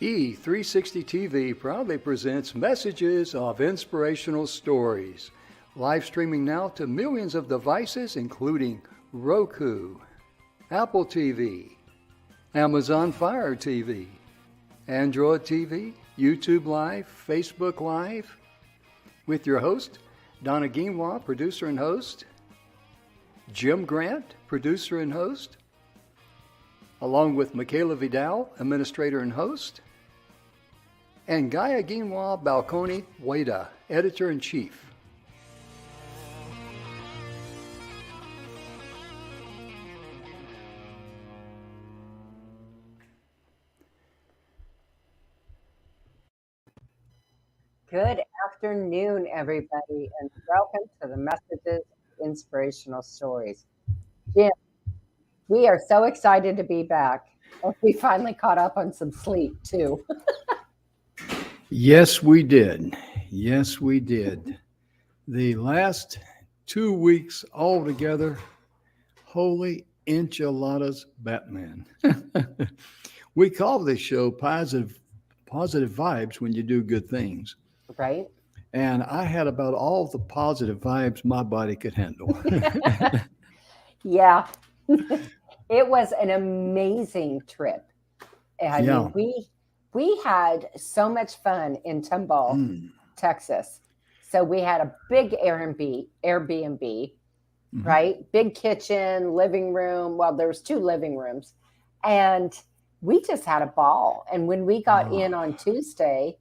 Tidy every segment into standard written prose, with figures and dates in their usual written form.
E360 TV proudly presents messages of inspirational stories. Live streaming now to millions of devices, including Roku, Apple TV, Amazon Fire TV, Android TV, YouTube Live, Facebook Live, with your host, Donna, producer and host, Jim Grant, producer and host, along with Michaela Vidal, administrator and host, and Gaia Balconi Wada, editor-in-chief. Good afternoon, everybody, and welcome to the Messages of Inspirational Stories. Jim, we are so excited to be back. We finally caught up on some sleep, too. Yes, we did. Yes, we did. The last 2 weeks altogether, holy enchiladas Batman. We call this show positive vibes when you do good things. Right? And I had about all the positive vibes my body could handle. Yeah. It was an amazing trip. I mean, we had so much fun in Tomball, Texas. So we had a big Airbnb, right? Big kitchen, living room. Well, there was 2 living rooms. And we just had a ball. And when we got in on Tuesday,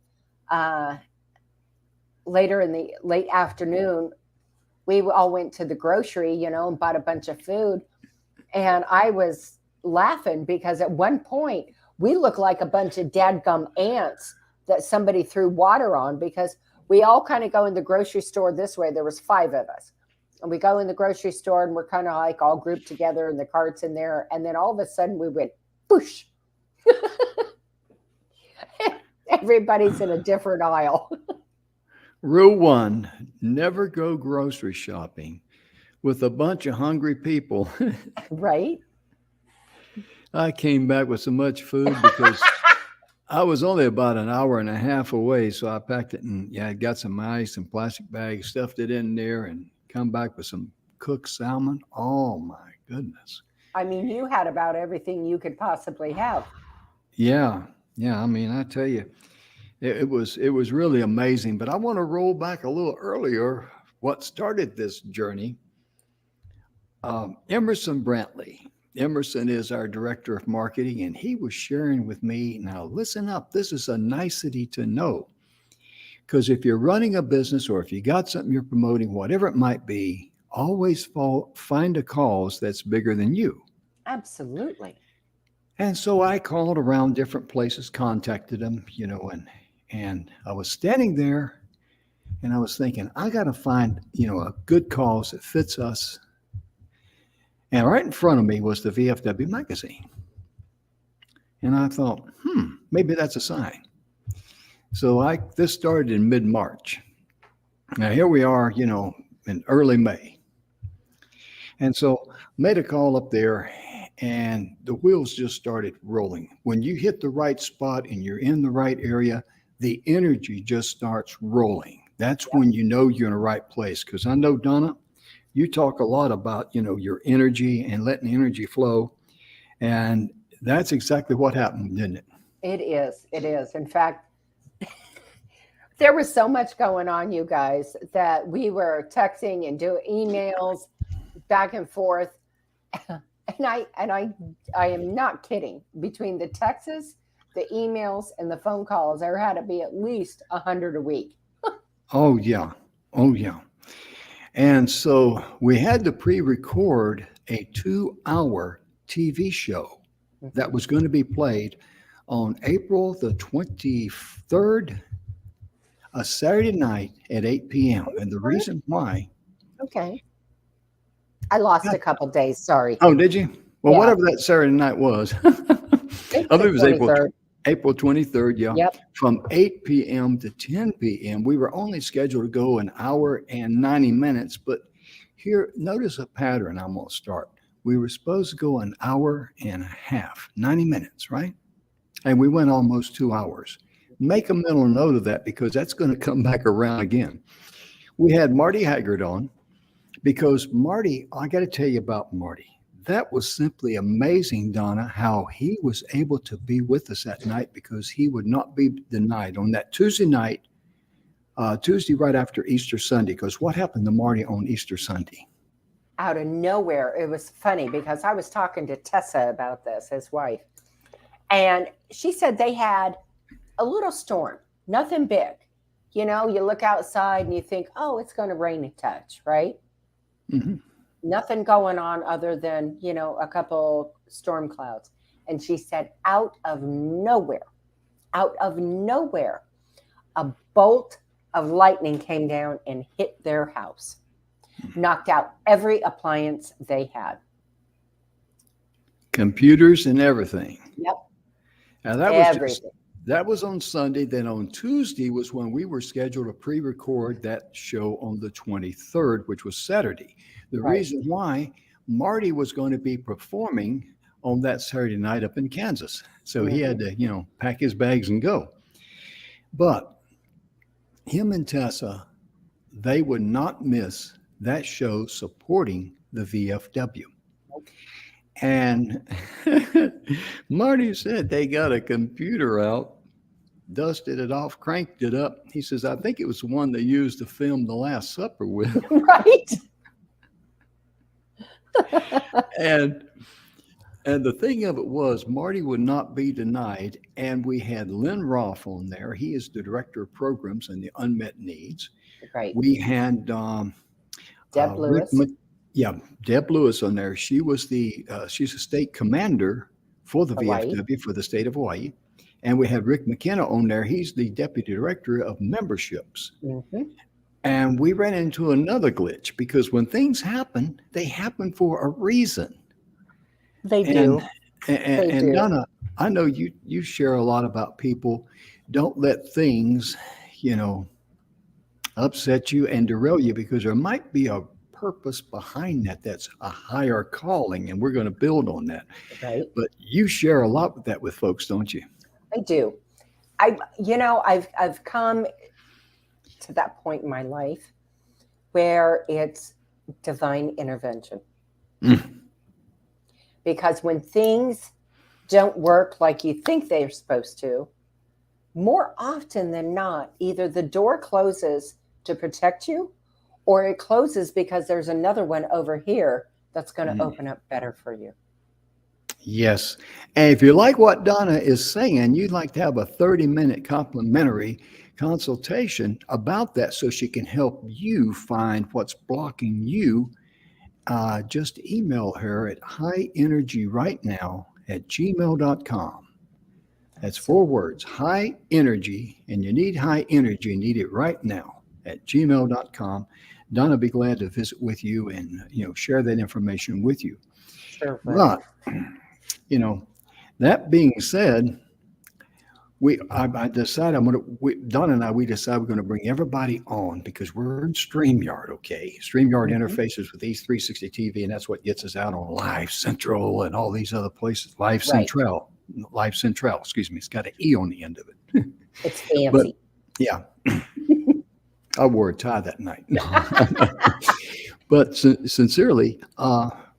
later in the late afternoon, we all went to the grocery, and bought a bunch of food. And I was laughing because at one point we looked like a bunch of dadgum ants that somebody threw water on, because we all kind of go in the grocery store this way. There was 5 of us. And we go in the grocery store and we're kind of like all grouped together and the carts in there. And then all of a sudden we went, whoosh. Everybody's in a different aisle. Rule 1, never go grocery shopping with a bunch of hungry people. Right? I came back with so much food because I was only about an hour and a half away. So I packed it and I got some ice and plastic bags, stuffed it in there, and come back with some cooked salmon. Oh my goodness. I mean, you had about everything you could possibly have. Yeah. I mean, I tell you, it was really amazing. But I want to roll back a little earlier. What started this journey? Emerson Brantley. Emerson is our director of marketing, and he was sharing with me, now listen up, this is a nicety to know. Because if you're running a business or if you got something you're promoting, whatever it might be, always find a cause that's bigger than you. Absolutely. And so I called around different places, contacted them, and I was standing there and I was thinking, I got to find, a good cause that fits us. And right in front of me was the VFW magazine. And I thought, maybe that's a sign. So this started in mid-March. Now here we are, in early May. And so made a call up there and the wheels just started rolling. When you hit the right spot and you're in the right area, the energy just starts rolling. That's when you know you're in the right place. Because I know, Donna, you talk a lot about, your energy and letting energy flow. And that's exactly what happened, didn't it? It is. In fact, there was so much going on, you guys, that we were texting and doing emails back and forth. And I am not kidding. Between the texts, the emails, and the phone calls, there had to be at least 100 a week. Oh, yeah. And so we had to pre-record a 2-hour TV show that was going to be played on April the 23rd, a Saturday night at 8 p.m. And the reason why. Okay. I lost a couple days. Sorry. Oh, did you? Well, whatever that Saturday night was. I think it was April 23rd, yeah. Yep. From 8 p.m. to 10 p.m. We were only scheduled to go an hour and 90 minutes. But here, notice a pattern I'm going to start. We were supposed to go an hour and a half, 90 minutes, right? And we went almost 2 hours. Make a mental note of that because that's going to come back around again. We had Marty Haggard on because Marty, I got to tell you about Marty. That was simply amazing, Donna, how he was able to be with us that night because he would not be denied on that Tuesday night, Tuesday right after Easter Sunday. Because what happened to Marty on Easter Sunday? Out of nowhere, it was funny because I was talking to Tessa about this, his wife, and she said they had a little storm, nothing big. You know, you look outside and you think, oh, it's going to rain a touch, right? Mm-hmm. Nothing going on other than, you know, a couple storm clouds. And she said, out of nowhere, a bolt of lightning came down and hit their house, knocked out every appliance they had. Computers and everything. Yep. Now that was on Sunday. Then on Tuesday was when we were scheduled to pre-record that show on the 23rd, which was Saturday. The reason why Marty was going to be performing on that Saturday night up in Kansas. So he had to, you know, pack his bags and go. But him and Tessa, they would not miss that show supporting the VFW. And Marty said they got a computer out, dusted it off, cranked it up. He says, I think it was the one they used to film The Last Supper with. Right. And the thing of it was, Marty would not be denied. And we had Lynn Roth on there. He is the director of programs and the unmet needs. Right. We had Deb Lewis. Deb Lewis on there. She was she's a state commander for the VFW for the state of Hawaii. And we had Rick McKenna on there. He's the deputy director of memberships. Mm-hmm. And we ran into another glitch because when things happen, they happen for a reason. They do. And Donna, I know you share a lot about people. Don't let things, you know, upset you and derail you because there might be a purpose behind that. That's a higher calling, and we're going to build on that. Right. But you share a lot with that with folks, don't you? I do. I've come to that point in my life where it's divine intervention. Because when things don't work like you think they're supposed to, more often than not, either the door closes to protect you or it closes because there's another one over here that's going to open up better for you. Yes. And if you like what Donna is saying, you'd like to have a 30-minute complimentary consultation about that so she can help you find what's blocking you, just email her at highenergyrightnow@gmail.com. That's 4 words, high energy, and you need high energy, you need it right now @gmail.com. Donna will be glad to visit with you and, you know, share that information with you. Sure. But, you know, that being said, I decided Donna and I, we decided we're going to bring everybody on because we're in StreamYard, okay? StreamYard interfaces with these 360 TV, and that's what gets us out on Live Central and all these other places. Live Central, excuse me. It's got an E on the end of it. It's fancy. But, yeah. I wore a tie that night. But sincerely,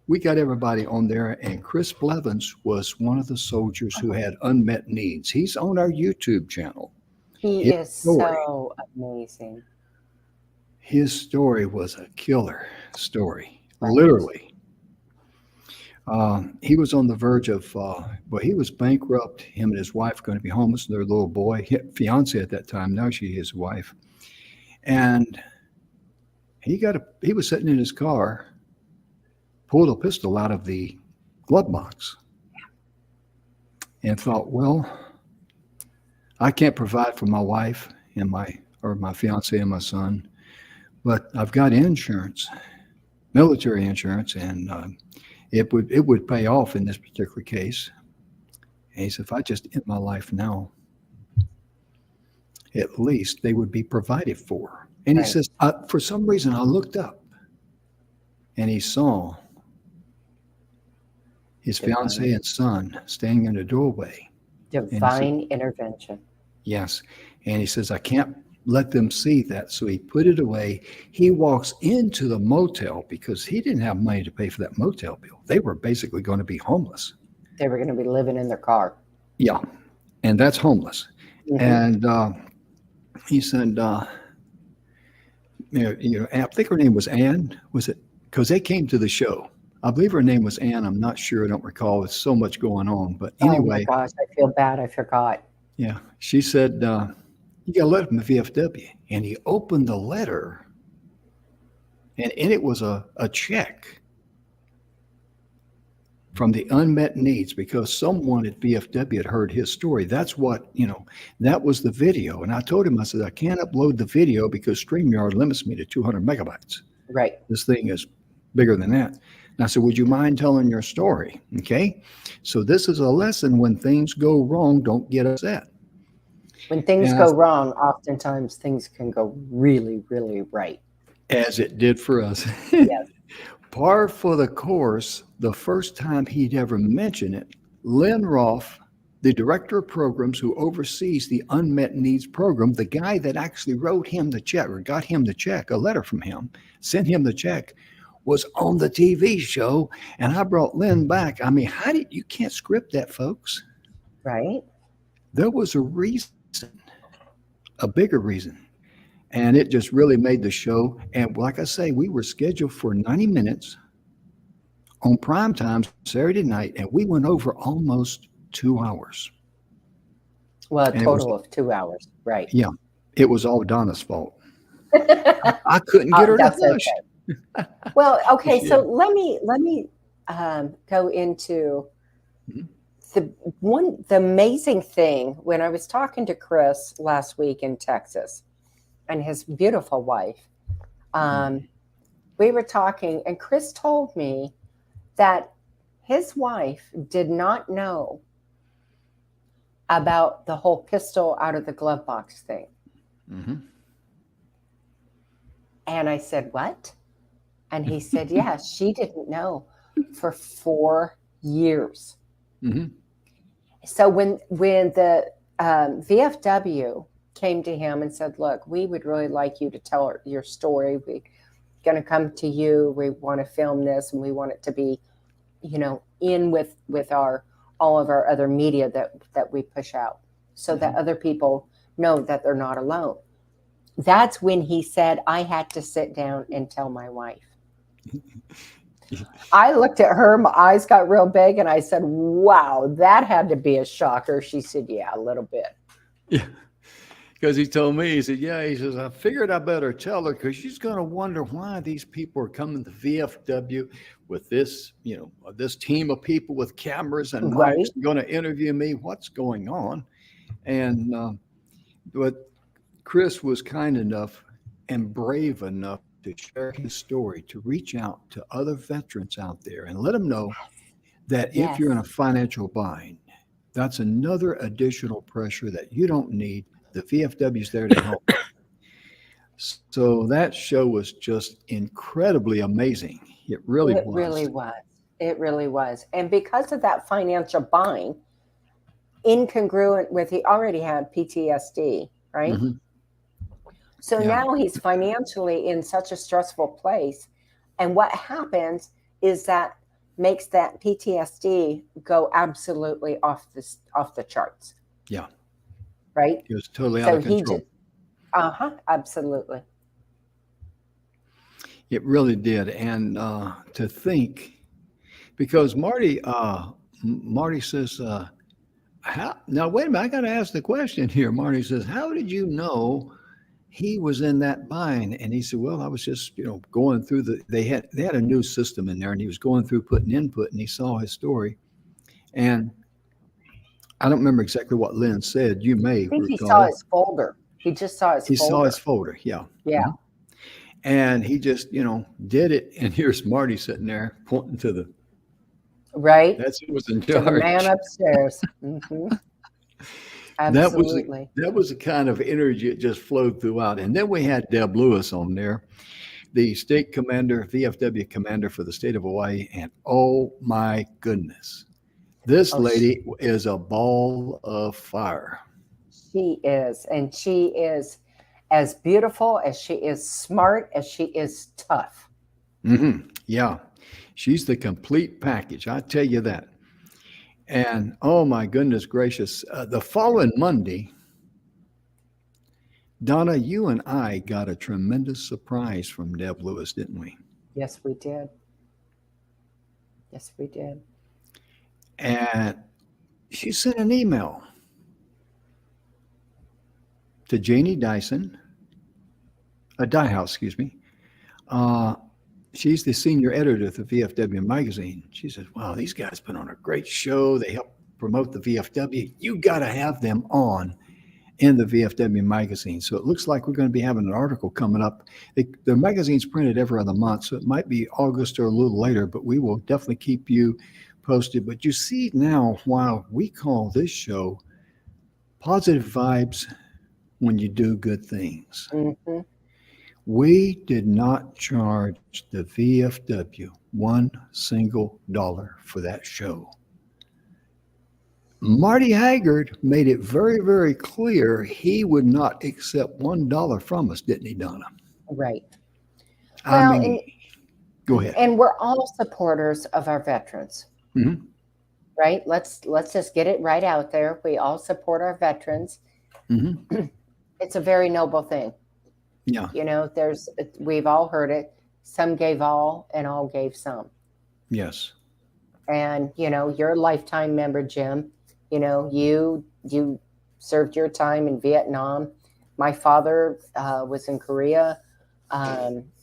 we got everybody on there, and Chris Blevins was one of the soldiers who had unmet needs. He's on our YouTube channel. He is so amazing. His story was a killer story, literally. He was on the verge of, he was bankrupt. Him and his wife going to be homeless, and their little boy, fiance at that time. Now she his wife. And he was sitting in his car, pulled a pistol out of the glove box and thought, well, I can't provide for my wife and my fiance and my son, but I've got insurance, military insurance, and it would pay off in this particular case. And he said, if I just end my life now, at least they would be provided for. And he says, for some reason, I looked up and he saw his fiance and son standing in the doorway. And he said, Divine intervention. yes. And he says, I can't let them see that. So he put it away. He walks into the motel because he didn't have money to pay for that motel bill. They were basically going to be homeless. They were going to be living in their car. Yeah. And that's homeless. Mm-hmm. And he said, I think her name was Ann. Was it? Because they came to the show. I believe her name was Ann. I'm not sure. I don't recall. There's so much going on. But Oh my anyway, gosh, I feel bad. I forgot. yeah, she said, you got a letter from the VFW. And he opened the letter, and in it was a check from the unmet needs because someone at VFW had heard his story. That's what, that was the video. And I told him, I said, I can't upload the video because StreamYard limits me to 200 megabytes. Right. This thing is bigger than that. And I said, would you mind telling your story? Okay. So this is a lesson. When things go wrong, don't get upset. When things go wrong, oftentimes things can go really, really right. As it did for us. Yes. Par for the course, the first time he'd ever mentioned it, Lynn Roth, the director of programs who oversees the unmet needs program, the guy that actually wrote him the check or got him the check, a letter from him, sent him the check, was on the TV show. And I brought Lynn back. I mean, you can't script that, folks. Right. There was a reason, a bigger reason. And it just really made the show. And like I say, we were scheduled for 90 minutes on prime time Saturday night, and we went over almost 2 hours. Well, a total of 2 hours. Right. Yeah. It was all Donna's fault. I couldn't get her to hush. Okay. Well, okay. So let me go into the amazing thing when I was talking to Chris last week in Texas. And his beautiful wife. We were talking, and Chris told me that his wife did not know about the whole pistol out of the glove box thing. Mm-hmm. And I said, what? And he said, yeah, she didn't know for 4 years. Mm-hmm. So when the VFW came to him and said, look, we would really like you to tell your story. We're going to come to you. We want to film this, and we want it to be, in with all of our other media that we push out so that other people know that they're not alone. That's when he said, I had to sit down and tell my wife. I looked at her, my eyes got real big, and I said, wow, that had to be a shocker. She said, yeah, a little bit. Yeah. Because he told me, he says, I figured I better tell her because she's going to wonder why these people are coming to VFW with this, this team of people with cameras and mics going to interview me. What's going on? And but Chris was kind enough and brave enough to share his story, to reach out to other veterans out there and let them know that if you're in a financial bind, that's another additional pressure that you don't need. The VFW is there to help. So that show was just incredibly amazing. It really was. It really was. And because of that financial bind, incongruent with, he already had PTSD, right? Mm-hmm. So now he's financially in such a stressful place. And what happens is that makes that PTSD go absolutely off the charts. Yeah. Right? It was totally out of control. Absolutely. It really did. And to think, because Marty says, now wait a minute, I got to ask the question here. Marty says, how did you know he was in that bind? And he said, well, I was just, going through they had a new system in there, and he was going through putting input, and he saw his story. And I don't remember exactly what Lynn said. You may recall. He saw his folder. He just saw his folder. He saw his folder, yeah. Yeah. Mm-hmm. And he just, did it. And here's Marty sitting there pointing to the. Right. That's who was in charge. To the man upstairs. Mm-hmm. Absolutely. That was the kind of energy that just flowed throughout. And then we had Deb Lewis on there, the state commander, VFW commander for the state of Hawaii. And oh my goodness, This Oh, lady is a ball of fire. she is. And she is as beautiful as she is smart, as she is tough. Yeah, she's the complete package. I tell you that. And oh my goodness gracious, the following Monday, Donna, you and I got a tremendous surprise from Deb Lewis, didn't we? Yes, we did. Yes, we did. And she sent an email to Janie Dyson, Diehouse, excuse me. Uh, she's the senior editor of the VFW magazine. She says, "Wow, these guys put on a great show. They help promote the VFW. You got to have them on in the VFW magazine." So it looks like we're going to be having an article coming up. The magazine's printed every other month, so it might be August or a little later, but we will definitely keep you posted. But you see now, while we call this show Positive Vibes When You Do Good Things, Hmm. we did not charge the VFW one single dollar for that show. Marty Haggard made it very, very clear he would not accept $1 from us, didn't he, Donna? Right. I Well, mean, go ahead. and we're all supporters of our veterans, Hmm. right? Let's just get it right out there. We all support our veterans. Hmm. It's a very noble thing. Yeah. You know, we've all heard it. Some gave all and all gave some. Yes. And, you know, you're a lifetime member, Jim. You know, you served your time in Vietnam. My father was in Korea.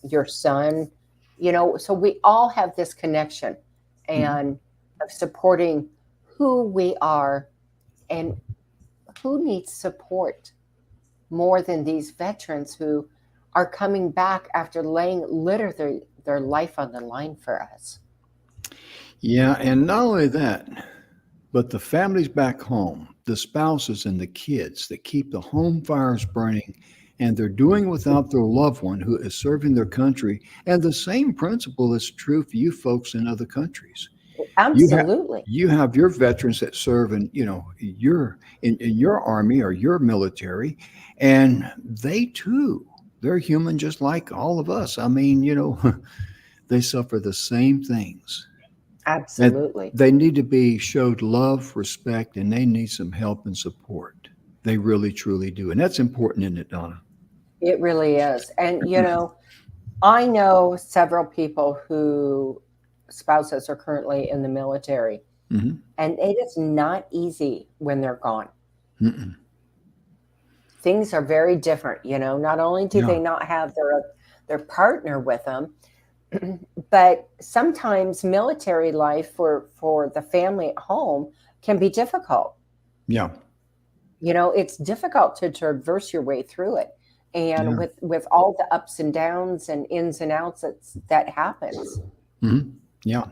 Your son, you know, so we all have this connection and of supporting who we are and who needs support more than these veterans who are coming back after laying literally their life on the line for us. Yeah. And not only that, but the families back home, the spouses and the kids that keep the home fires burning, and they're doing without their loved one who is serving their country. And the same principle is true for you folks in other countries. Absolutely. You have your veterans that serve in, you know, in your army or your military, and they too, they're human just like all of us. I mean, you know, they suffer the same things. And Absolutely. they need to be showed love, respect, and they need some help and support. They really, truly do. And that's important, isn't it, Donna? It really is. And, you know, I know several people who spouses are currently in the military, Hmm. and it is not easy when they're gone. Mm-mm. Things are very different. You know, not only do Yeah. they not have their partner with them, but sometimes military life for the family at home can be difficult. Yeah. You know, it's difficult to traverse your way through it, and Yeah. with all the ups and downs and ins and outs that happens. Hmm. Yeah.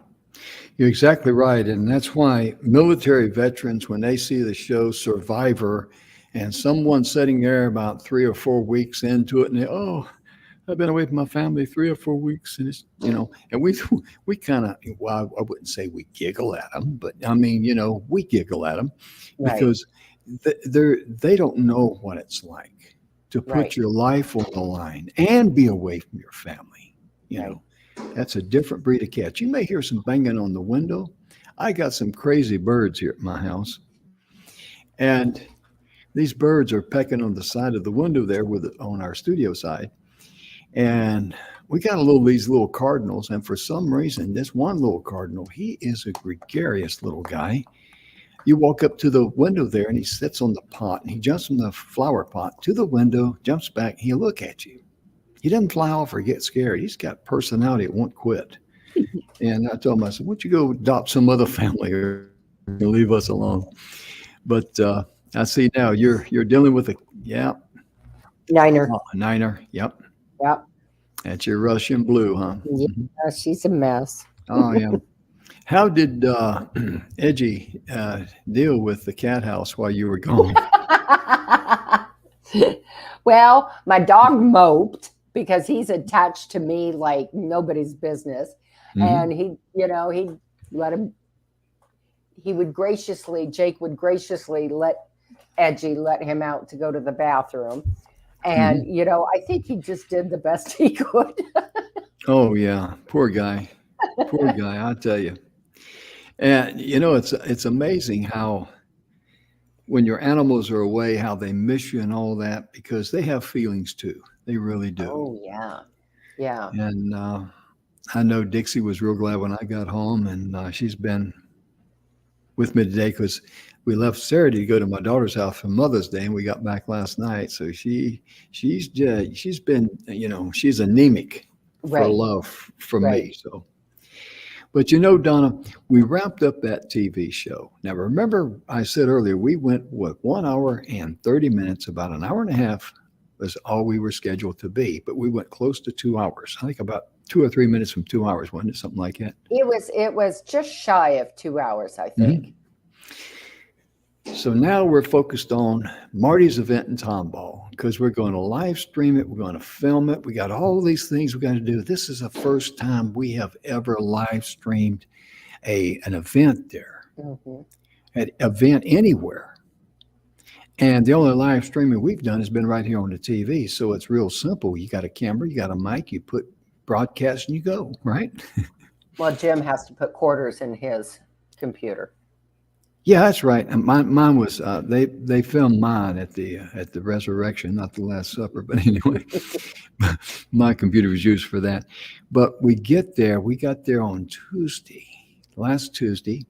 You're exactly right. And that's why military veterans, when they see the show Survivor and someone sitting there about 3 or 4 weeks into it, and they, oh, I've been away from my family 3 or 4 weeks, and it's, you know, and we kind of, well, I wouldn't say we giggle at them, but I mean, you know, we giggle at them Right, because they don't know what it's like to right, put your life on the line and be away from your family. You right. know, that's a different breed of cat. You may hear some banging on the window. I got some crazy birds here at my house, and these birds are pecking on the side of the window there on our studio side. And we got these little cardinals, and for some reason, this one little cardinal, he is a gregarious little guy. You walk up to the window there, and he sits on the pot, and he jumps from the flower pot to the window, jumps back, he'll look at you. He doesn't fly off or get scared. He's got personality that won't quit. And I told him, I said, "Why don't you go adopt some other family or leave us alone?" But I see now you're dealing with Niner. a Niner. Yep, Yep. that's your Russian blue, huh? Mhm. Yeah, she's a mess. Oh yeah. How did Edgy deal with the cat house while you were gone? Well, my dog moped because he's attached to me like nobody's business. Mhm. And he, you know, he let him Jake would graciously let him out to go to the bathroom. And, Mhm. I think he just did the best he could. Oh yeah, poor guy. Poor guy, I tell you. And it's amazing how when your animals are away, how they miss you and all that because they have feelings too. They really do. Oh, yeah. Yeah. And I know Dixie was real glad when I got home, and she's been with me today because we left Saturday to go to my daughter's house for Mother's Day, and we got back last night. So she's been she's anemic for Right. love from Right. me. So, but Donna, we wrapped up that TV show. Now remember, I said earlier we went 1 hour and 30 minutes, about an hour and a half was all we were scheduled to be, but we went close to 2 hours. I think about 2 or 3 minutes from 2 hours, wasn't it? Something like that. It was just shy of 2 hours, I think. Mhm. So now we're focused on Marty's event in Tomball because we're going to live stream it. We're going to film it. We got all these things we got to do. This is the first time we have ever live streamed an event there, Mhm. an event anywhere. And the only live streaming we've done has been right here on the TV. So it's real simple. You got a camera, you got a mic, you put broadcast and you go, right? Well, Jim has to put quarters in his computer. Yeah, that's right. And mine was they filmed mine at the resurrection, not the Last Supper, but anyway, my computer was used for that. But we got there on last Tuesday,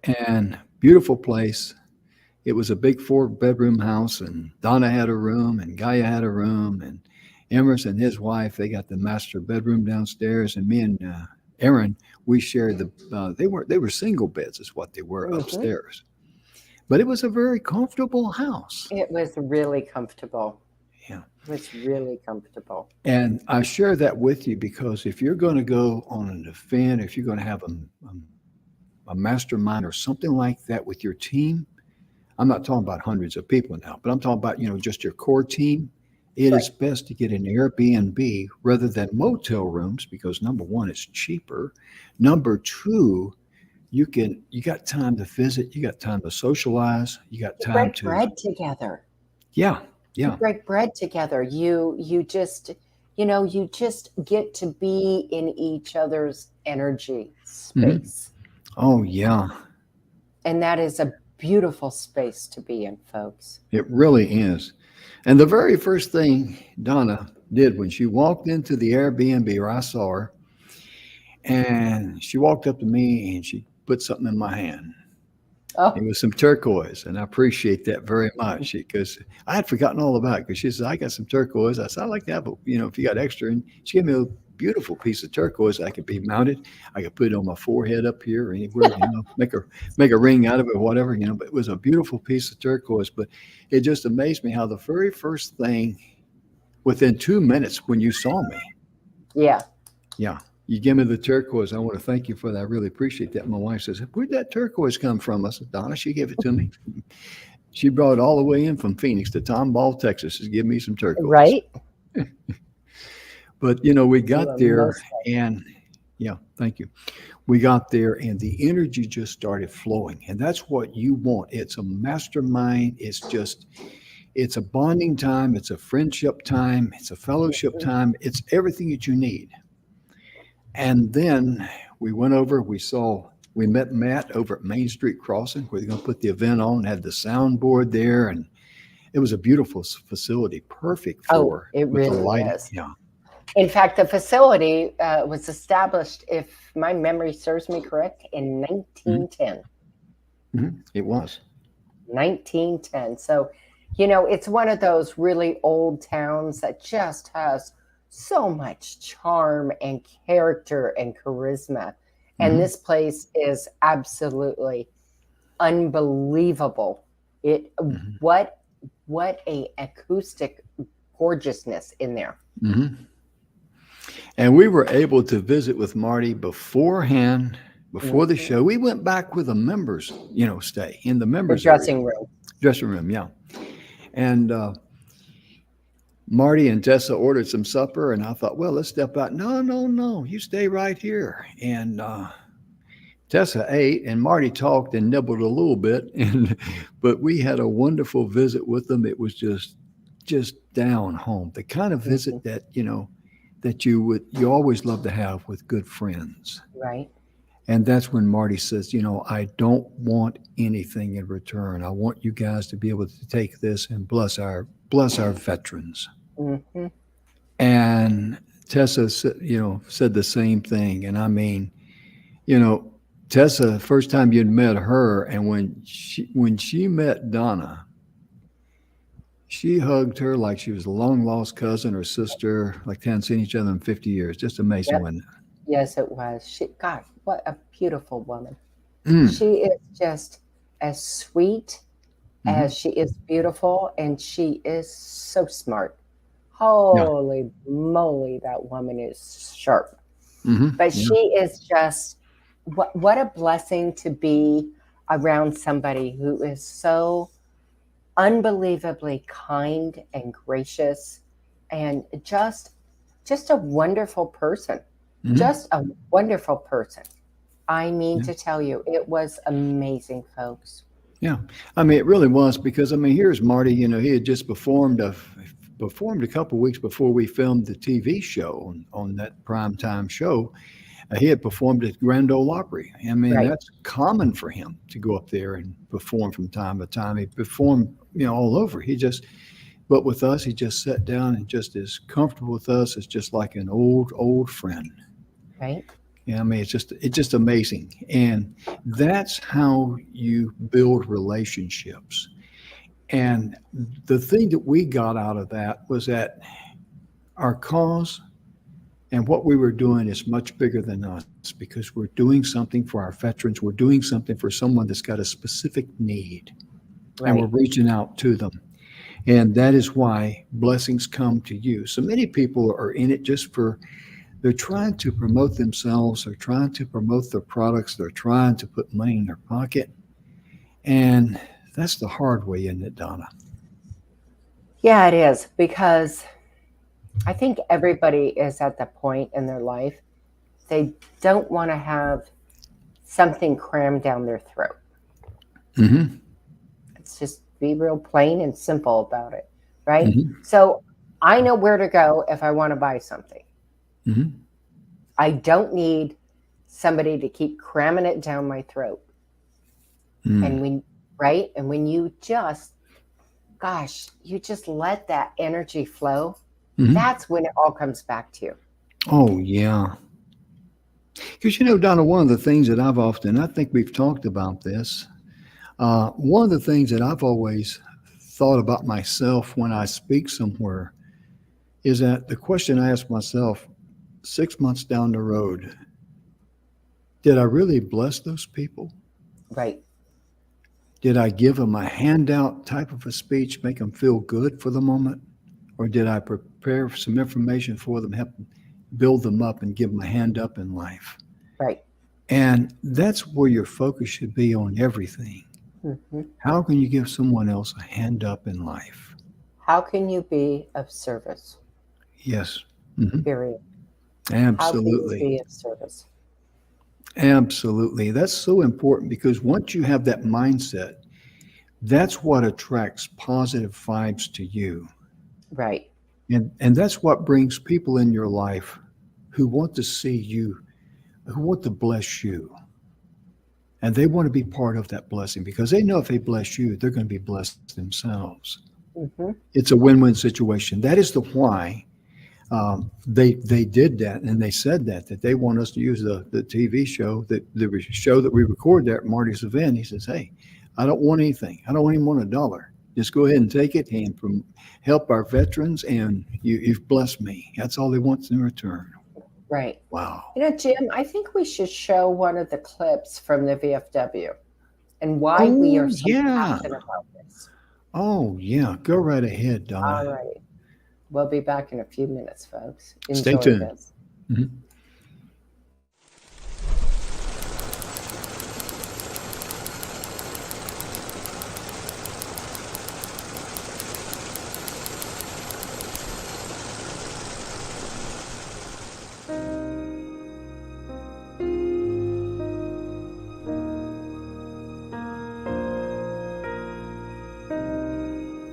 and beautiful place. It was a big 4-bedroom house, and Donna had a room, and Gaia had a room, and Emerson and his wife, they got the master bedroom downstairs, and me and Aaron, we shared they were single beds is what they were Mhm. upstairs. But it was a very comfortable house. It was really comfortable. Yeah. It was really comfortable. And I share that with you because if you're going to go on an event, if you're going to have a mastermind or something like that with your team, I'm not talking about hundreds of people now, but I'm talking about, just your core team. It Right. is best to get an Airbnb rather than motel rooms because number one, it's cheaper. Number two, you got time to visit, you got time to socialize, you got You time break to, bread together. yeah, You yeah. break bread together. You just get to be in each other's energy Mhm. space. Oh, yeah, And that is a beautiful space to be in, folks. it really is. And the very first thing Donna did when she walked into the Airbnb, or I saw her, and she walked up to me and she put something in my hand. It Oh, was some turquoise, and I appreciate that very much because I had forgotten all about it. Because she said, "I got some turquoise." I said, "I'd like to have if you got extra." And she gave me a beautiful piece of turquoise. I could be mounted. I could put it on my forehead up here or anywhere. Make a ring out of it, or whatever. But it was a beautiful piece of turquoise. But it just amazed me how the very first thing, within 2 minutes when you saw me, yeah. yeah. You give me the turquoise. I want to thank you for that. I really appreciate that. My wife says, "Where'd that turquoise come from?" I said, "Donna, she gave it to me. She brought it all the way in from Phoenix to Tomball, Texas to give me some turquoise." Right? But, we You got are there most and yeah, thank you. We got there and the energy just started flowing. And that's what you want. It's a mastermind. It's a bonding time. It's a friendship time. It's a fellowship welcome. time. It's everything that you need. And then we went over, we met Matt over at Main Street Crossing where they're going to put the event on, had the soundboard there. And it was a beautiful facility, perfect Oh, for it with the really lighting. is. Yeah. In fact, the facility was established, if my memory serves me correct, in Mhm. 1910. It was. 1910. So, it's one of those really old towns that just has so much charm and character and charisma. And Hmm. this place is absolutely unbelievable. It Hmm. what a acoustic gorgeousness in there. Hmm. And we were able to visit with Marty beforehand, before the Mhm. show. We went back with a members, stay in the The members area, dressing room. dressing room. Yeah. And Marty and Tessa ordered some supper, and I thought, well, let's step out. No, no, no, you stay right here. And Tessa ate, and Marty talked and nibbled a little bit, and but we had a wonderful visit with them. It was just down home, the kind of Hmm. visit that that you always love to have with good friends. Right. And that's when Marty says, I don't want anything in return. I want you guys to be able to take this and bless our veterans. Hmm. And Tessa, said the same thing. And I mean, you know, Tessa, first time you'd met her, and when she met Donna, she hugged her like she was a long lost cousin or sister, like they hadn't seen each other in 50 years. Just amazing, Yep. wasn't Yes, it was. God, what a beautiful woman. it? Mm. She is just as sweet Hmm. as she is beautiful, and she is so smart. Yeah. Holy moly, that woman is sharp. But Yeah. she is just what a blessing to be around somebody who is so unbelievably kind and gracious and just a wonderful person. Hmm. Just a wonderful person. I mean Yeah. to tell you, it was amazing, folks. Yeah. I mean, it really was because I mean, here's Marty. He had just performed a couple weeks before we filmed the TV show on that primetime show. He had performed at Grand Ole Opry. I mean, Right. that's common for him to go up there and perform from time to time. He performed, all over. But with us, he just sat down and just as comfortable with us as just like an old friend. Right. Yeah, I mean, it's just amazing, and that's how you build relationships. And the thing that we got out of that was that our cause and what we were doing is much bigger than us because we're doing something for our veterans. We're doing something for someone that's got a specific need, and we're Right. reaching out to them. And that is why blessings come to you. So many people are in it just they're trying to promote themselves, they're trying to promote their products, they're trying to put money in their pocket. And that's the hard way, isn't it, Donna? Yeah, it is because I think everybody is at the point in their life they don't want to have something crammed down their throat. Hmm. It's just be real plain and simple about it, right? Hmm. So I know where to go if I want to buy something. Hmm. I don't need somebody to keep cramming it down my throat. And Mm. when, right? And when you just, gosh, you just let that energy flow, Hmm. that's when it all comes back to you. Oh, yeah. Because, Donna, one of the things that I think we've talked about this, one of the things that I've always thought about myself when I speak somewhere is that the question I ask myself 6 months down the road, did I really bless those people? Right. Did I give them a handout type of a speech, make them feel good for the moment? Or did I prepare some information for them, help build them up and give them a hand up in life? Right. And that's where your focus should be on everything. Hmm. How can you give someone else a hand up in life? How can you be of service? Yes. Hmm. Period. How can you Absolutely. be of service? Absolutely. That's so important because once you have that mindset, that's what attracts positive vibes to you. Right. And that's what brings people in your life who want to see you, who want to bless you. And they want to be part of that blessing because they know if they bless you, they're going to be blessed themselves. Hmm. It's a win-win situation. That is the why they did that, and they said that they want us to use the TV show, the show that we record there at Marty's event. He says, "Hey, I don't want anything. I don't even want a dollar. Just go ahead and take it and help our veterans, and you've blessed me. That's all they want in return." Right. Wow. Jim, I think we should show one of the clips from the VFW and why we Oh are so yeah. passionate about this. Oh yeah. Go right ahead, All Donna. right. We'll be back in a few minutes, folks. Stay Enjoy tuned. this. Mhm.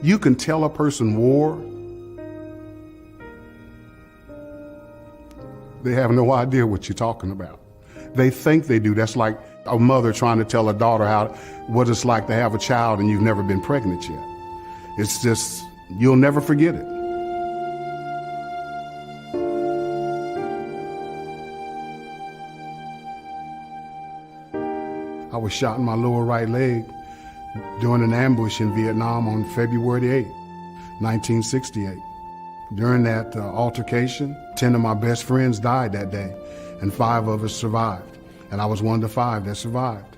You can tell a person war. They have no idea what you're talking about. They think they do. That's like a mother trying to tell a daughter what it's like to have a child and you've never been pregnant yet. It's just, you'll never forget it. I was shot in my lower right leg during an ambush in Vietnam on February the 8th, 1968. During that altercation, 10 of my best friends died that day, and 5 of us survived. And I was one of the 5 that survived.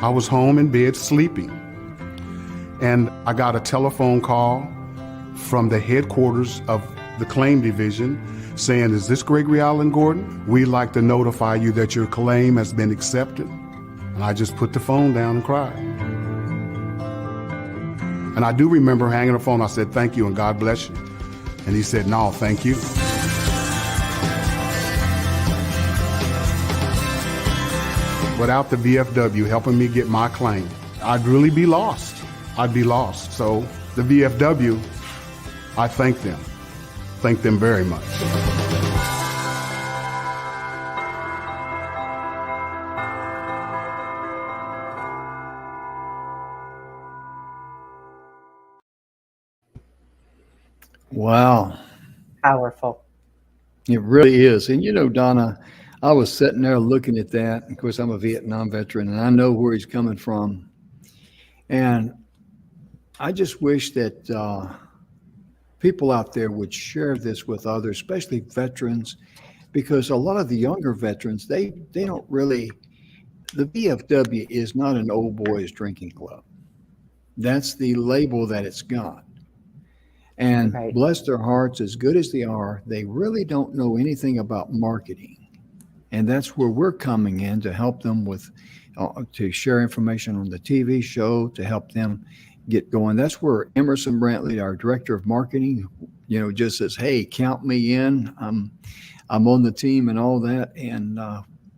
I was home in bed sleeping, and I got a telephone call from the headquarters of the claim division saying, "Is this Gregory Allen Gordon? We'd like to notify you that your claim has been accepted." And I just put the phone down and cried. And I do remember hanging the phone. I said, "Thank you and God bless you." And he said, "No, thank you." Without the VFW helping me get my claim, I'd really be lost. I'd be lost. So the VFW, I thank them. Thank them very much. Wow. Powerful. It really is. And you know, Donna, I was sitting there looking at that. Of course, I'm a Vietnam veteran and I know where he's coming from. And I just wish that people out there would share this with others, especially veterans, because a lot of the younger veterans, they don't really, the VFW is not an old boys drinking club. That's the label that it's got. And Right. bless their hearts, as good as they are, they really don't know anything about marketing. And that's where we're coming in to help them with, to share information on the TV show, to help them get going. That's where Emerson Brantley, our director of marketing, you know, just says, "Hey, count me in. I'm on the team," and all that. And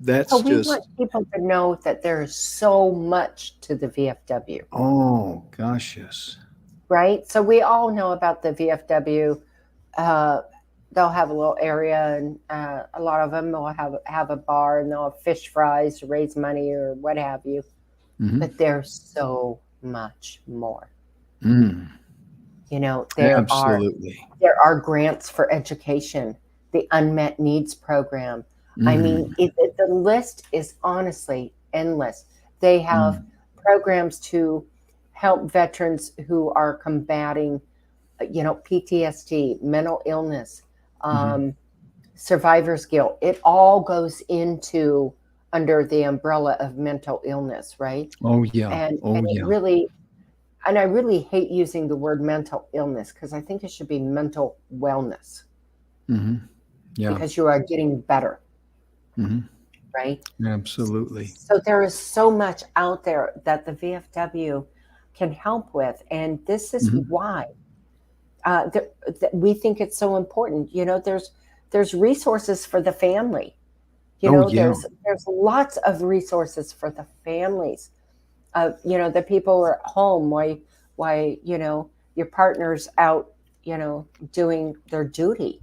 that's So we just, want people to know that there is so much to the VFW, oh gosh, yes. right? So we all know about the VFW. They'll have a little area, and a lot of them will have a bar, and they'll have fish fries to raise money or what have you. Mhm. But there's so much more. Mm, You know, there absolutely. are grants for education, the unmet needs program. I mean, the list is honestly endless. They have programs to help veterans who are combating, you know, PTSD, mental illness, survivor's guilt. It all goes into under the umbrella of mental illness, right? Oh yeah. And Oh and it yeah. really, and I really hate using the word mental illness because I think it should be mental wellness Hmm. Yeah. because you are getting better, Hmm. right? Absolutely. So there is so much out there that the VFW can help with, and this is why we think it's so important. You know, there's resources for the family. You Oh know, yeah. there's lots of resources for the families. You know, the people are at home. Why you know your partner's out, you know, doing their duty,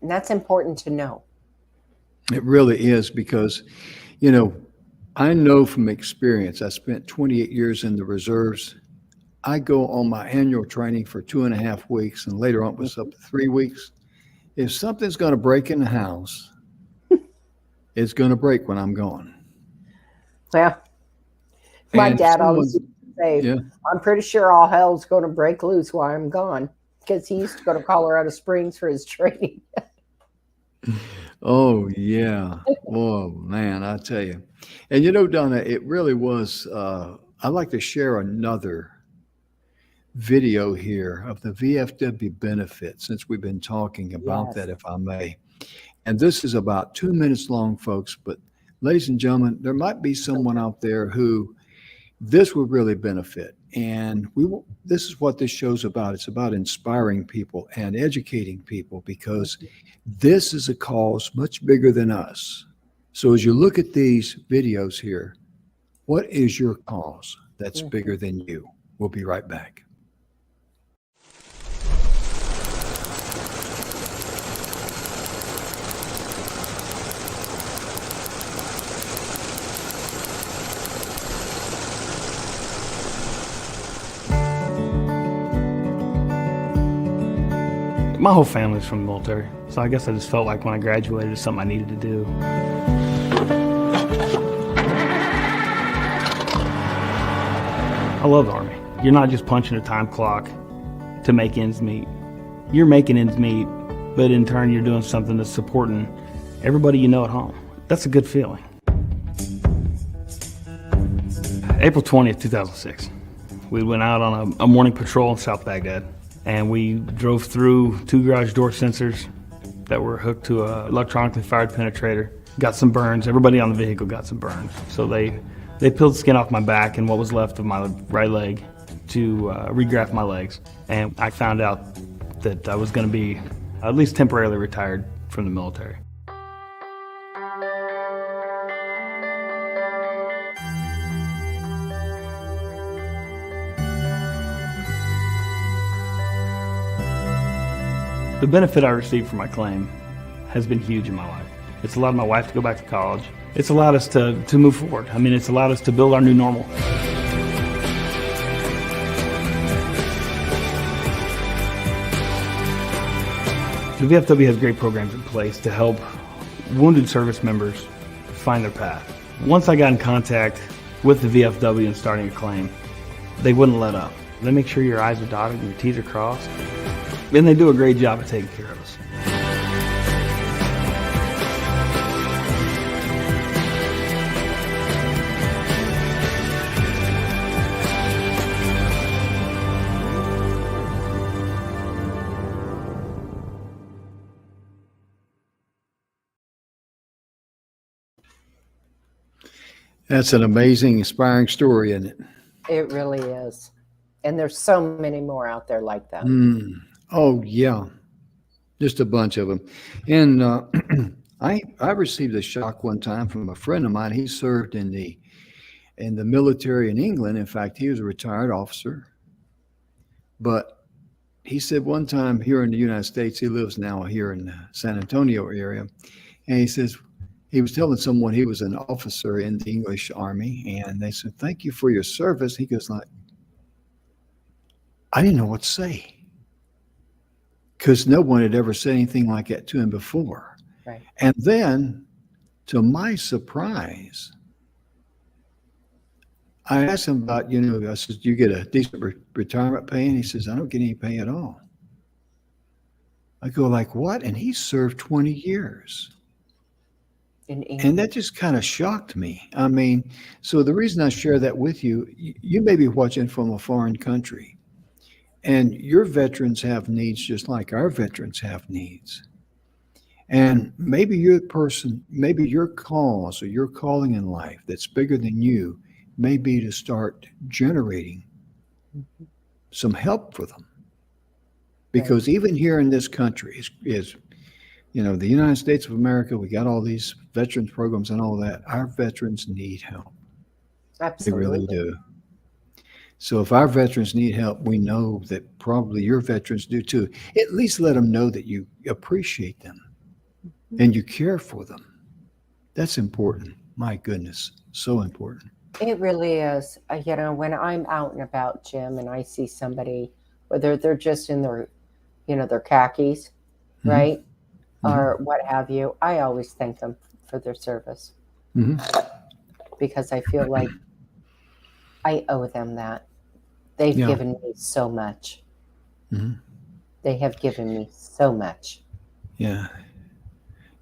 and that's important to know. It really is because, you know, I know from experience, I spent 28 years in the reserves. I go on my annual training for 2.5 weeks, and later on it was up to 3 weeks. If something's going to break in the house, it's going to break when I'm gone. Well, my And if dad always someone's, used to say, yeah, "I'm pretty sure all hell's going to break loose while I'm gone," because he used to go to Colorado Springs for his training. oh yeah, oh man, I tell you. And you know, Donna, it really was. I'd like to share another video here of the VFW benefits since we've been talking about Yes. that, if I may. And this is about 2 minutes long, folks, but ladies and gentlemen, there might be someone out there who this would really benefit. And this is what this show's about. It's about inspiring people and educating people, because this is a cause much bigger than us. So as you look at these videos here, what is your cause that's bigger than you? We'll be right back. My whole family's from the military, so I guess I just felt like when I graduated, it's something I needed to do. I love the Army. You're not just punching a time clock to make ends meet. You're making ends meet, but in turn, you're doing something that's supporting everybody you know at home. That's a good feeling. April 20th, 2006. We went out on a morning patrol in South Baghdad, and we drove through 2 garage door sensors that were hooked to an electronically fired penetrator. Got some burns. Everybody on the vehicle got some burns. So they peeled the skin off my back and what was left of my right leg to regraft my legs. And I found out that I was going to be at least temporarily retired from the military. The benefit I received from my claim has been huge in my life. It's allowed my wife to go back to college. It's allowed us to move forward. I mean, it's allowed us to build our new normal. The VFW has great programs in place to help wounded service members find their path. Once I got in contact with the VFW and starting a claim, they wouldn't let up. They make sure your I's are dotted and your T's are crossed. And they do a great job of taking care of us. That's an amazing, inspiring story, isn't it? It really is. And there's so many more out there like that. Oh, yeah. Just a bunch of them. And I received a shock one time from a friend of mine. He served in the military in England. In fact, he was a retired officer. But he said one time here in the United States, he lives now here in the San Antonio area, and he says, he was telling someone he was an officer in the English Army, and they said, "Thank you for your service." He goes like, I didn't know what to say, because no one had ever said anything like that to him before. Right. And then, to my surprise, I asked him about, I said, "Do you get a decent retirement pay?" And he says, "I don't get any pay at all." I go like, "What?" And he served 20 years. And that just kind of shocked me. I mean, so the reason I share that with you, you may be watching from a foreign country, and your veterans have needs just like our veterans have needs. And maybe your cause or your calling in life that's bigger than you may be to start generating some help for them. Because even here in this country is the United States of America, we got all these veterans programs and all that. Our veterans need help. Absolutely. They really do. So if our veterans need help, we know that probably your veterans do too. At least let them know that you appreciate them and you care for them. That's important. My goodness, so important. It really is. When I'm out and about, Jim, and I see somebody, whether they're just in their, their khakis, right? Or what have you, I always thank them for their service. Because I feel like I owe them that. They've given me so much. They have given me so much. Yeah.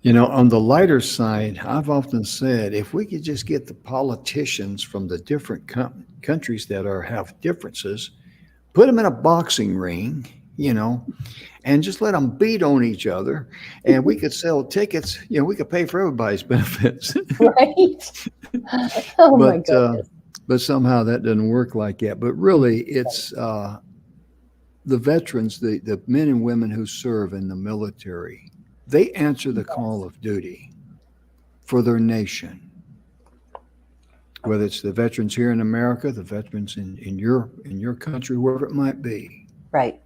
On the lighter side, I've often said, if we could just get the politicians from the different countries that have differences, put them in a boxing ring you know, and just let them beat on each other, and we could sell tickets. You know, we could pay for everybody's benefits. Right? Oh my but goodness. but somehow that doesn't work like that. But really, it's the veterans, the men and women who serve in the military. They answer the call of duty for their nation. Whether it's the veterans here in America, the veterans in your country, wherever it might be, Right.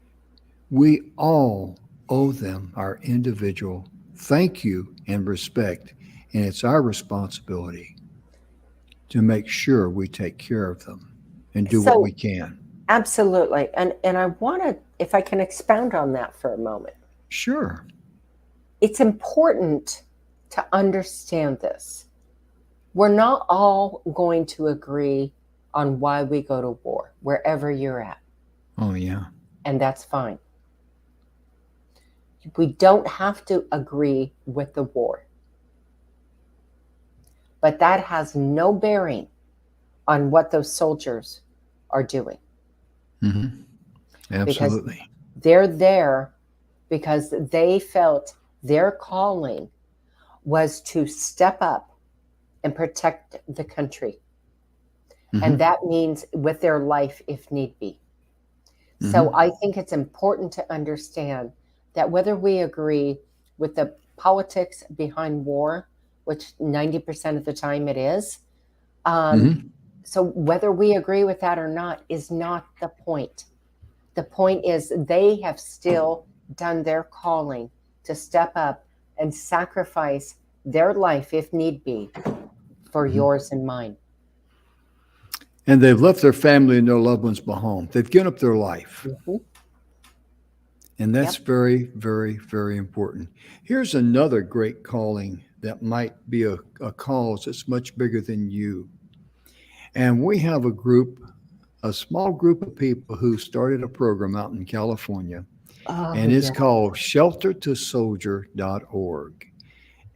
we all owe them our individual thank you and respect. And it's our responsibility to make sure we take care of them and do what So we can. absolutely. And I want to, if I can expound on that for a moment. Sure. It's important to understand this. We're not all going to agree on why we go to war, wherever you're at, Oh, yeah. and that's fine. We don't have to agree with the war, but that has no bearing on what those soldiers are doing. Mm-hmm. Absolutely. They're there because they felt their calling was to step up and protect the country. Mm-hmm. And that means with their life if need be. So I think it's important to understand that whether we agree with the politics behind war, which 90% of the time it is, so whether we agree with that or not is not the point. The point is they have still done their calling to step up and sacrifice their life if need be for yours and mine. And they've left their family and their loved ones behind. They've given up their life. Mm-hmm. And that's very, very, very important. Here's another great calling that might be a cause that's much bigger than you. And we have a small group of people who started a program out in California, and it's called sheltertosoldier.org.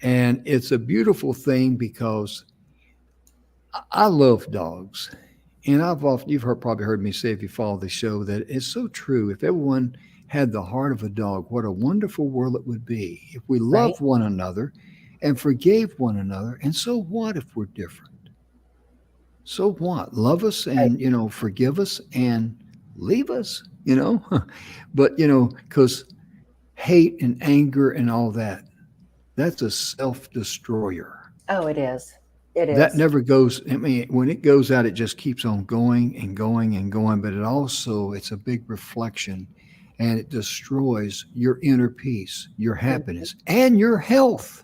And it's a beautiful thing because I love dogs. And you've probably heard me say, if you follow the show, that it's so true. If everyone had the heart of a dog, what a wonderful world it would be. If we loved one another and forgave one another, and so what if we're different? So what? Love us and, forgive us and leave us, But, because hate and anger and all that, that's a self-destroyer. Oh, it is. It is. That never goes. I mean, when it goes out, it just keeps on going and going and going. But it's a big reflection, and it destroys your inner peace, your happiness, and your health.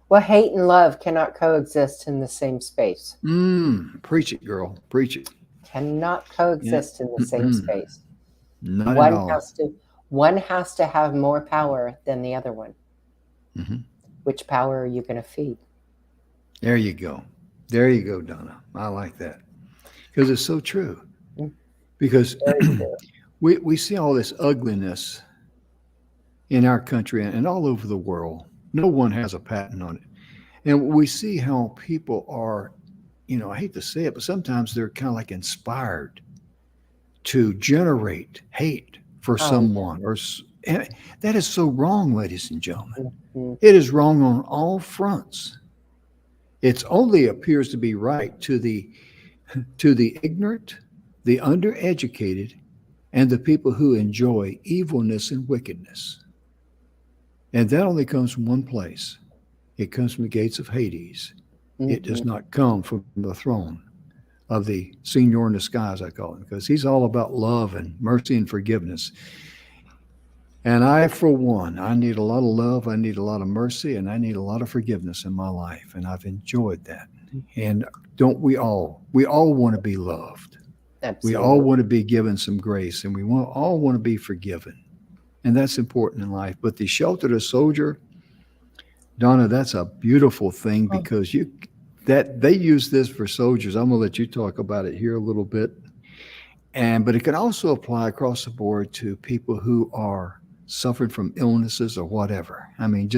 Well, hate and love cannot coexist in the same space. Preach it, girl. Preach it. Cannot coexist in the same space. Not at all. One has to have more power than the other one. Mm-hmm. Which power are you going to feed? There you go. There you go, Donna. I like that. Because it's so true. Because we see all this ugliness in our country and all over the world. No one has a patent on it. And we see how people are, I hate to say it, but sometimes they're kind of like inspired to generate hate for someone. And that is so wrong, ladies and gentlemen. Mm-hmm. It is wrong on all fronts. It only appears to be right to the ignorant, the undereducated, and the people who enjoy evilness and wickedness. And that only comes from one place. It comes from the gates of Hades. Mm-hmm. It does not come from the throne of the Senior in the sky, as I call him, because he's all about love and mercy and forgiveness. And I, for one, I need a lot of love, I need a lot of mercy, and I need a lot of forgiveness in my life. And I've enjoyed that. And don't we all? We all want to be loved. Absolutely. We all want to be given some grace, and we all want to be forgiven. And that's important in life. But the shelter to soldier, Donna, that's a beautiful thing because they use this for soldiers. I'm going to let you talk about it here a little bit. But it can also apply across the board to people who are suffering from illnesses or whatever. I mean,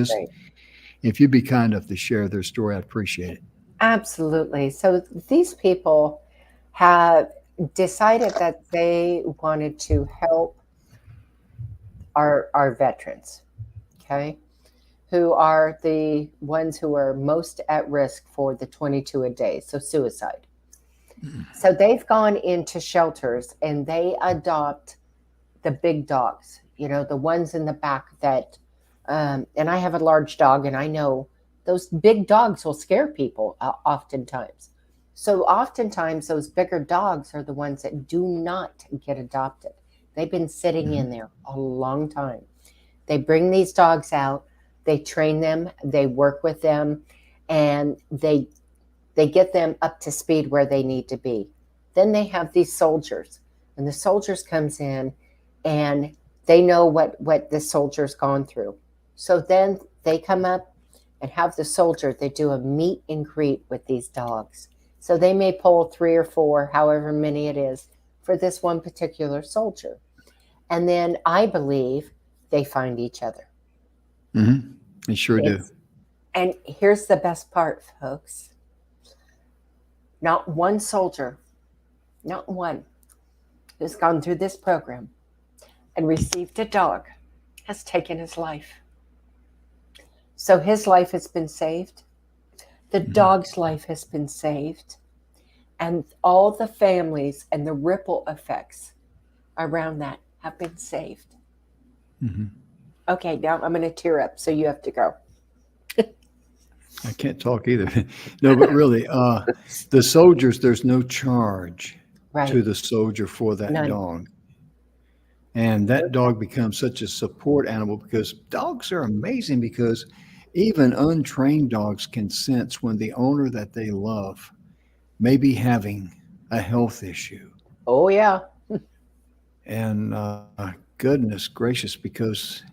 if you'd be kind enough to share their story, I'd appreciate it. Absolutely. So these people have decided that they wanted to help are veterans, okay, who are the ones who are most at risk for the 22 a day, so suicide. So they've gone into shelters and they adopt the big dogs, the ones in the back that, and I have a large dog, and I know those big dogs will scare people oftentimes. So oftentimes those bigger dogs are the ones that do not get adopted. They've been sitting in there a long time. They bring these dogs out, they train them, they work with them, and they get them up to speed where they need to be. Then they have these soldiers, and the soldiers comes in and they know what the soldier's gone through. So then they come up and have the soldier, they do a meet and greet with these dogs. So they may pull 3 or 4, however many it is, for this one particular soldier. And then I believe they find each other. Mm-hmm. They sure do. And here's the best part, folks. Not one soldier, not one, who's gone through this program and received a dog has taken his life. So his life has been saved. The dog's life has been saved. And all the families and the ripple effects around that have been saved. Mm-hmm. Okay, now I'm going to tear up, so you have to go. I can't talk either. No, but really, the soldiers, there's no charge to the soldier for that dog. And that dog becomes such a support animal, because dogs are amazing, because even untrained dogs can sense when the owner that they love may be having a health issue. Oh, yeah. And goodness gracious, because,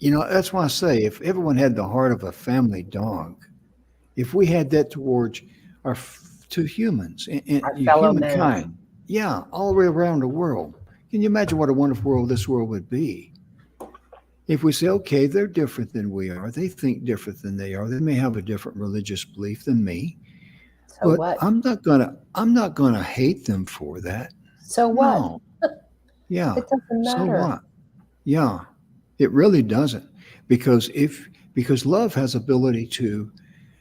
that's why I say, if everyone had the heart of a family dog, if we had that towards to humans and our fellow humankind, yeah, all the way around the world, can you imagine what a wonderful world this world would be? If we say, okay, they're different than we are, they think different than they are, they may have a different religious belief than me, so but what? I'm not gonna hate them for that. So what? No. Yeah. It doesn't matter. So what? Yeah, it really doesn't, because love has ability to,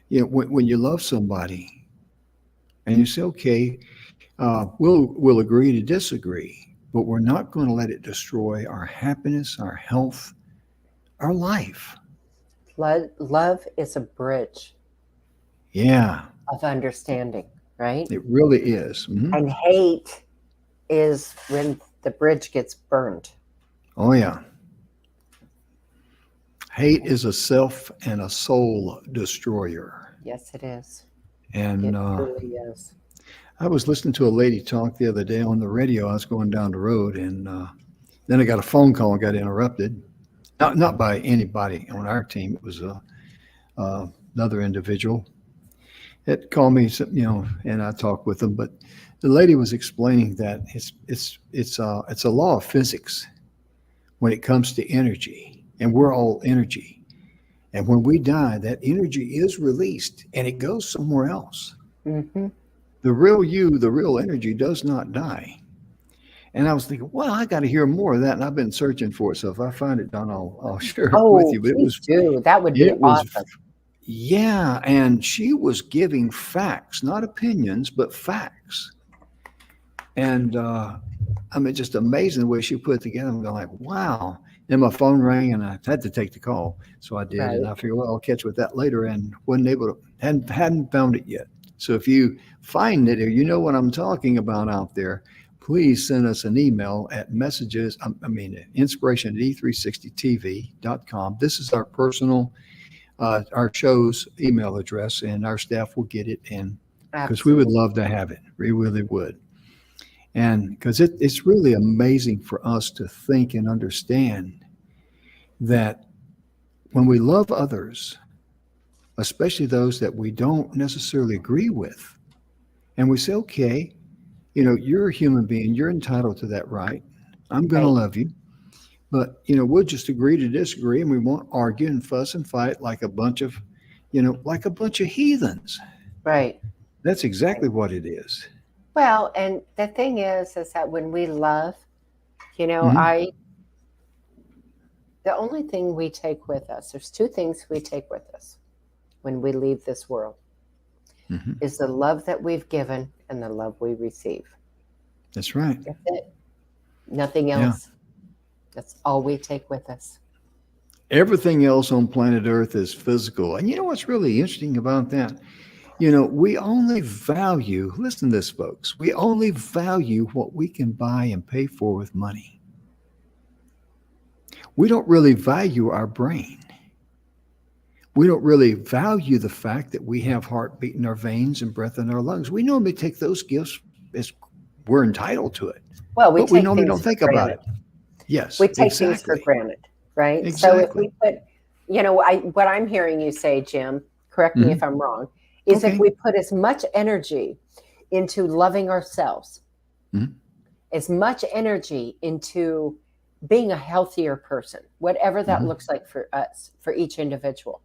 when you love somebody, and you say, okay, we'll agree to disagree, but we're not going to let it destroy our happiness, our health, our life. Love is a bridge. Yeah. Of understanding, right? It really is. Mm-hmm. And hate is when the bridge gets burned. Oh, yeah. Hate is a self and a soul destroyer. Yes, it is. And it really is. I was listening to a lady talk the other day on the radio. I was going down the road, and then I got a phone call and got interrupted. Not by anybody on our team. It was another individual that called me, and I talked with them. But the lady was explaining that it's a law of physics when it comes to energy, and we're all energy. And when we die, that energy is released and it goes somewhere else. Mm-hmm. The real you, the real energy, does not die. And I was thinking, well, I got to hear more of that, and I've been searching for it. So if I find it, Donna, I'll share it with you. But please do. That would be awesome. Yeah, and she was giving facts, not opinions, but facts. And just amazing the way she put it together. I'm going like, wow. Then my phone rang, and I had to take the call, so I did. Right. And I figured, well, I'll catch with that later, and hadn't found it yet. So if you find it, or you know what I'm talking about out there, please send us an email at inspiration@e360tv.com. This is our personal, our show's email address, and our staff will get it in, because we would love to have it. We really would. And because it's really amazing for us to think and understand that when we love others, especially those that we don't necessarily agree with, and we say, okay, you're a human being, you're entitled to that right. I'm going to love you. But, we'll just agree to disagree, and we won't argue and fuss and fight like a bunch of heathens. Right. That's exactly what it is. Well, and the thing is that when we love, The only thing we take with us, there's two things we take with us when we leave this world, is the love that we've given and the love we receive. That's right. That's it. Nothing else. That's all we take with us. Everything else on planet Earth is physical. And you know what's really interesting about that? You know, we only value, listen to this, folks, we only value what we can buy and pay for with money. We don't really value our brain. We don't really value the fact that we have heartbeat in our veins and breath in our lungs. We normally take those gifts as we're entitled to it. Well, but we normally don't think about it. Yes, we take things for granted, right? Exactly. So if we put, you know, what I'm hearing you say, Jim, correct me if I'm wrong, is if we put as much energy into loving ourselves, as much energy into being a healthier person, whatever that looks like for us, for each individual,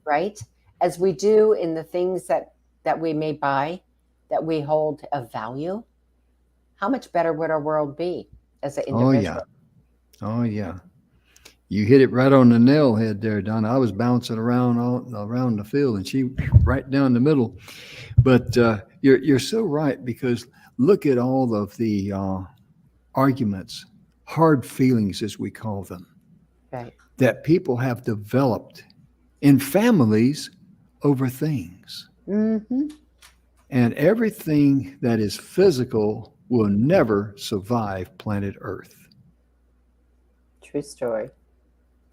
right? As we do in the things that we may buy, that we hold of value, how much better would our world be as an individual? Oh, yeah. You hit it right on the nail head there, Donna. I was bouncing around around the field and she right down the middle. But you're so right, because look at all of the arguments, hard feelings as we call them, right, that people have developed in families over things. And everything that is physical will never survive planet Earth. True story.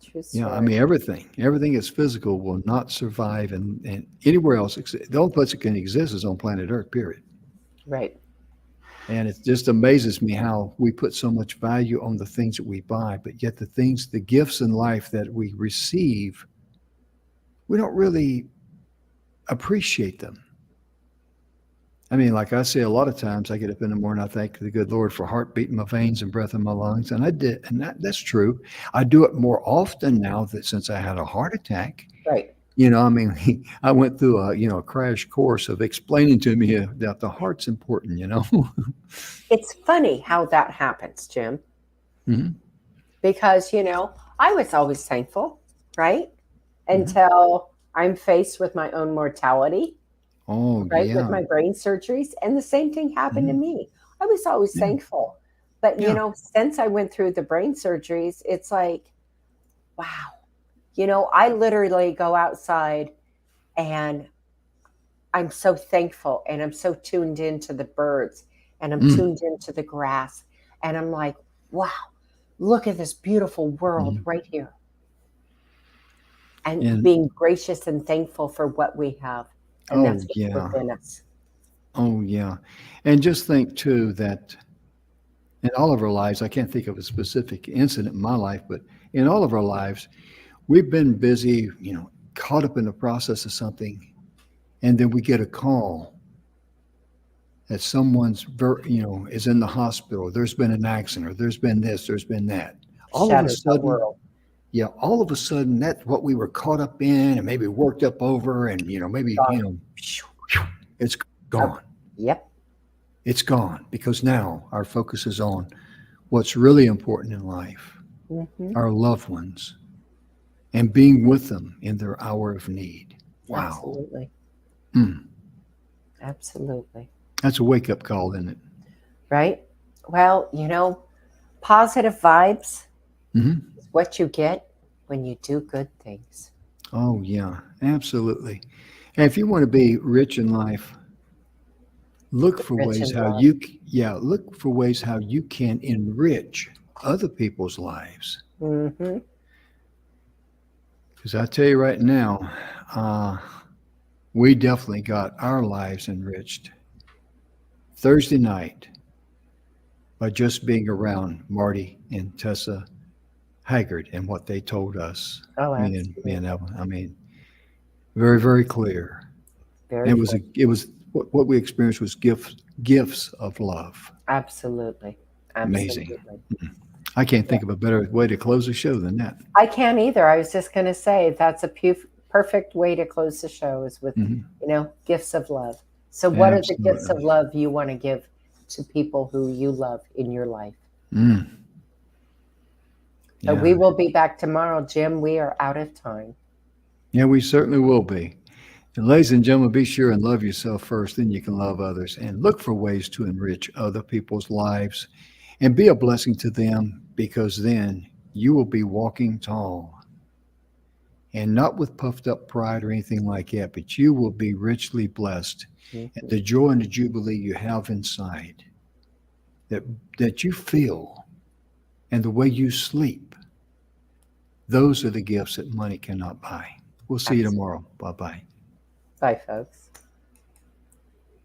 True story. Yeah, I mean, everything is physical will not survive and anywhere else. The only place it can exist is on planet Earth, period. Right. And it just amazes me how we put so much value on the things that we buy, but yet the gifts in life that we receive, we don't really appreciate them. I mean, like I say, a lot of times I get up in the morning, I thank the good Lord for heartbeat in my veins and breath in my lungs. And I did, and that's true. I do it more often now that since I had a heart attack. Right. You know, I mean, I went through a crash course of explaining to me that the heart's important, you know. It's funny how that happens, Jim. Because, you know, I was always thankful, right? Until I'm faced with my own mortality. Oh, right, yeah. with my brain surgeries. And the same thing happened to me. I was always thankful. But, you know, since I went through the brain surgeries, it's like, wow. You know, I literally go outside and I'm so thankful and I'm so tuned into the birds and I'm tuned into the grass. And I'm like, wow, look at this beautiful world right here. And being gracious and thankful for what we have. And that's what's within us. Oh, yeah. And just think, too, that in all of our lives, I can't think of a specific incident in my life, but in all of our lives, we've been busy, you know, caught up in the process of something, and then we get a call that someone's, is in the hospital. There's been an accident, or there's been this, there's been that. All of a sudden, all of a sudden, that's what we were caught up in and maybe worked up over, and it's gone. Yep. It's gone, because now our focus is on what's really important in life, our loved ones, and being with them in their hour of need. Wow. Absolutely. Absolutely. That's a wake-up call, isn't it? Right? Well, you know, positive vibes is what you get when you do good things. Oh, yeah, absolutely. And if you want to be rich in life, look for ways how you can enrich other people's lives. Because I tell you right now, we definitely got our lives enriched Thursday night by just being around Marty and Tessa Haggard and what they told us. Oh, me and Evelyn. I mean, very, very clear. It was what we experienced was gifts of love. Absolutely. Amazing. I can't think of a better way to close a show than that. I can't either. I was just going to say that's a perfect way to close the show is with, gifts of love. So what are the gifts of love you want to give to people who you love in your life? So Yeah. we will be back tomorrow, Jim. We are out of time. Yeah, we certainly will be. And ladies and gentlemen, be sure and love yourself first, then you can love others. And look for ways to enrich other people's lives and be a blessing to them, because then you will be walking tall. And not with puffed up pride or anything like that, but you will be richly blessed. And the joy and the jubilee you have inside that you feel and the way you sleep, those are the gifts that money cannot buy. We'll see you tomorrow. Bye-bye. Bye, folks.